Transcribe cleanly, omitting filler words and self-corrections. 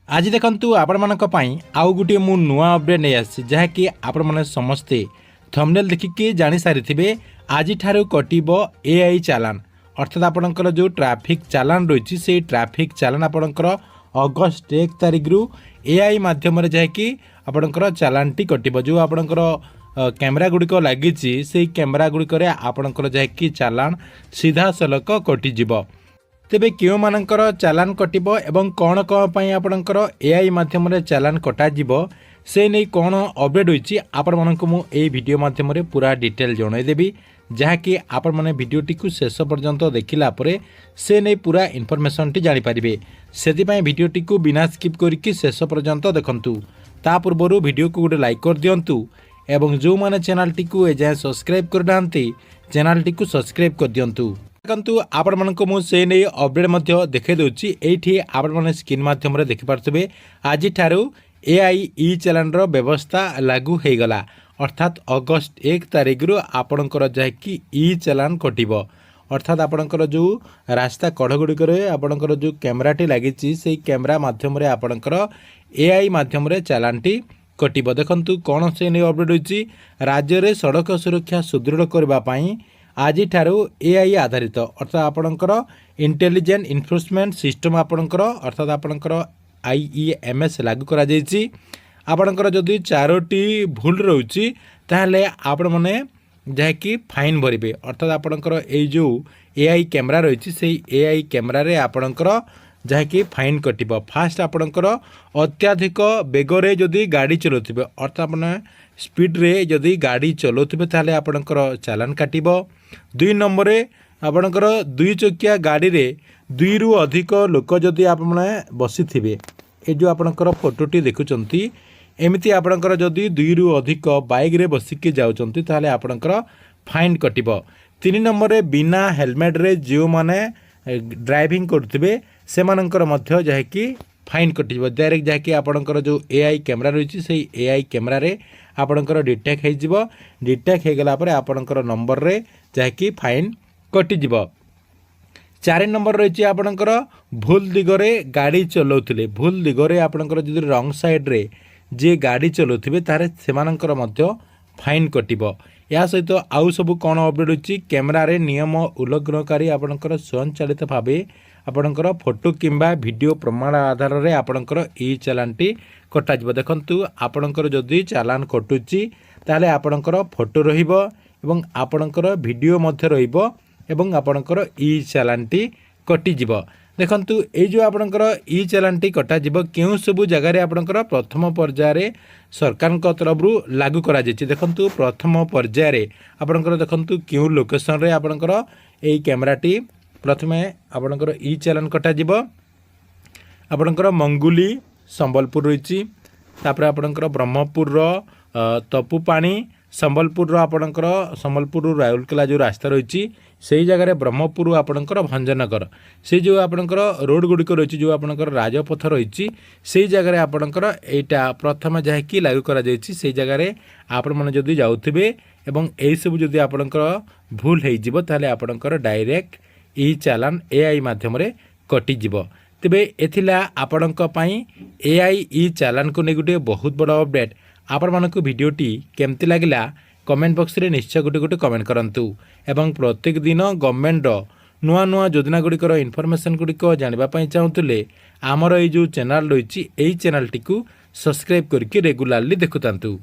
आज देखंतु आपण मानक पई आउ गुटे मु नुआ अपडेट नै आसी जहाँकि आपण माने समस्ते थंबनेल देखिके जानि सारिथिबे। आज ठारू कटिबो एआई चालान अर्थात आपणकर जो ट्रैफिक चालान रही से ट्रैफिक चालान आपणकर अगस्ट 1 तारिख रु एआई माध्यम जहाँकि आपणकर चालानटी कटिबो। जो आपणकर कैमरा गुड़िक लगी से कैमरा गुड़िक आपणकर जहाँकि चालान सीधा सलक कटिजिबो। तेबे क्यों मानकर चालान कटिबो एवं कौन कौन पई आपणकर एआई माध्यम रे चालान कटा जिवो से नहीं कौन अपडेट होइछि आपण मानक मु एई वीडियो माध्यम रे पूरा डिटेल जणाई देबी। जहाँकि आपण माने वीडियोटी को शेष पर्यंत देखिला परे से नहीं पूरा इनफॉरमेशन टी जानि परिबे। सेति पई वीडियोटी को बिना स्किप करिकि शेष पर्यंत देखंतु। ता पूर्वरु वीडियो को गोटे लाइक कर दियंतु एवं जो माने चैनल टी को एजाय सब्सक्राइब कर डांती चैनल टी को सब्सक्राइब कर दियंतु। देखंतु आपण मानक मु से नहीं अपडेट मध्य देखे दोछि। एठी आपण माने स्क्रीन माध्यम रे देखि पारथबे आज ठारू एआई ई चालान रो व्यवस्था लागू हे गला। अर्थात अगस्ट 1 तारिख रु आपणकर जहाँकि ई चालान कटिबो। अर्थात आपणकर जो रास्ता कड़गुड़िक आपणकर जो कैमराटी लगी से कैमरा माध्यम रे आपणकर एआई माध्यम रे चालानटी कटिबो। देखंतु कौन से नहीं अपडेट होछि राज्य रे सड़क सुरक्षा सुदृढ़ करबा पई आज ठारू एआई आधारित अर्थात आपणकर इंटेलिजेंट इन्फोर्समेंट सिस्टम आपणकर अर्थात आपणकर आईईएमएस लागू करा जायछि। आपणकर जदि 4टी भूल रहउछि ताहले आपण माने जहाँकि फाइन भरबे। अर्थात आपणकर ए जो एआई कैमरा रही से एआई कैमरा रे आपणकर जहाँकि फाइन कटिबो। फास्ट आपणकर अत्याधिक बेगरे जदि गाड़ी चलाउथिबे अर्थात आपने स्पीड रे जदि गाड़ी चलाउथिबे ताहले आपणकर चालान काटिबो। 2 नंबर रे आपणकर 2 चकिया गाड़ी रे 2 रु अधिक लोक जदि आपने बसिथिबे ए जो आपणकर फोटोटी देखुचंती एमिति आपणकर जदि 2 रु अधिक बाइक रे बसिके जाउचंती ताहले आपणकर फाइन कटिबो। 3 नंबर रे बिना हेलमेट रे जो माने ड्राइविंग करथिबे से मानकर मध्य जहाँकि फाइन कटिबो। डायरेक्ट जहाँकि आपणकर जो एआई कैमरा रही से एआई कैमरा रे आपणकर डिटेक्ट हो जिवो। डिटेक्ट हो गला परे आपणकर नंबर रे जहाँकि फाइन कटि जिवो। 4 नंबर रही आपणकर भूल दिगरे गाड़ी चलाउथिले भूल दिगरे आपणकर जदि रंग साइड रे जे गाड़ी चलाउथिबे तारे सेमानकर मध्य फाइन कटिबो। या सहित आउ सब कौन अपडेट होछि कैमरा रे नियम उल्लंघनकारी आपणकर स्वयंचालित भावे आपणकर फोटो किंबा वीडियो प्रमाण आधार रे आपणकर ई चालानटी कटा जिवो। देखंतु आपणकर जदि चालान कटुछि ताले आपणकर फोटो रहिबो एवं आपणकर वीडियो मध्य रहिबो एवं आपणकर ई चालानटी कटि जिवो। देखंतु ए जो आपणकर ई चालानटी कटा जिवो केउ सब जगह रे आपणकर प्रथम पर्याय रे सरकार को तरफ रु लागू करा जायछि। देखंतु प्रथम पर्याय रे आपणकर देखंतु केउ लोकेशन रे आपणकर एई कैमराटी प्रथमे आपणकर ई चालान कटा जिवो। आपणकर मंगुली संबलपुर रही तापर आपणकर ब्रह्मपुर रो तपुपाणी संबलपुर रो आपणकर संबलपुर राउरकेला जो रास्ता रही से जगह ब्रह्मपुर आपणकर भंजनगर से जो आपणकर रोड गुड़िक रही जो आपणकर राजपथ रही से जगह आपणकर एटा प्रथम जहाँकि लागू करा जायछि। से जगह आपण माने जदि जाउथिबे एवं एई सब जदि आपणकर भूल हेइ जिवो ताले आपणकर डायरेक्ट ई चालान एआई माध्यम रे कटि जिवो। तेबे एथिला आपणक पई एआई ई चालान को नै गुटे बहुत बड़ अपडेट। आपण मानक वीडियोटी केमति लागिला कमेंट बॉक्स रे निश्चय गोटे गोटे कमेंट करंतु एवं प्रत्येक दिन गवर्नमेंट नुआ नुआ योजना गुड़िकर इनफॉरमेशन गुड़िक जानिबा पई चाहुतले आमर ए जो चैनल रही एई चैनल टी को सब्सक्राइब करके रेगुलारली देखुतांतु।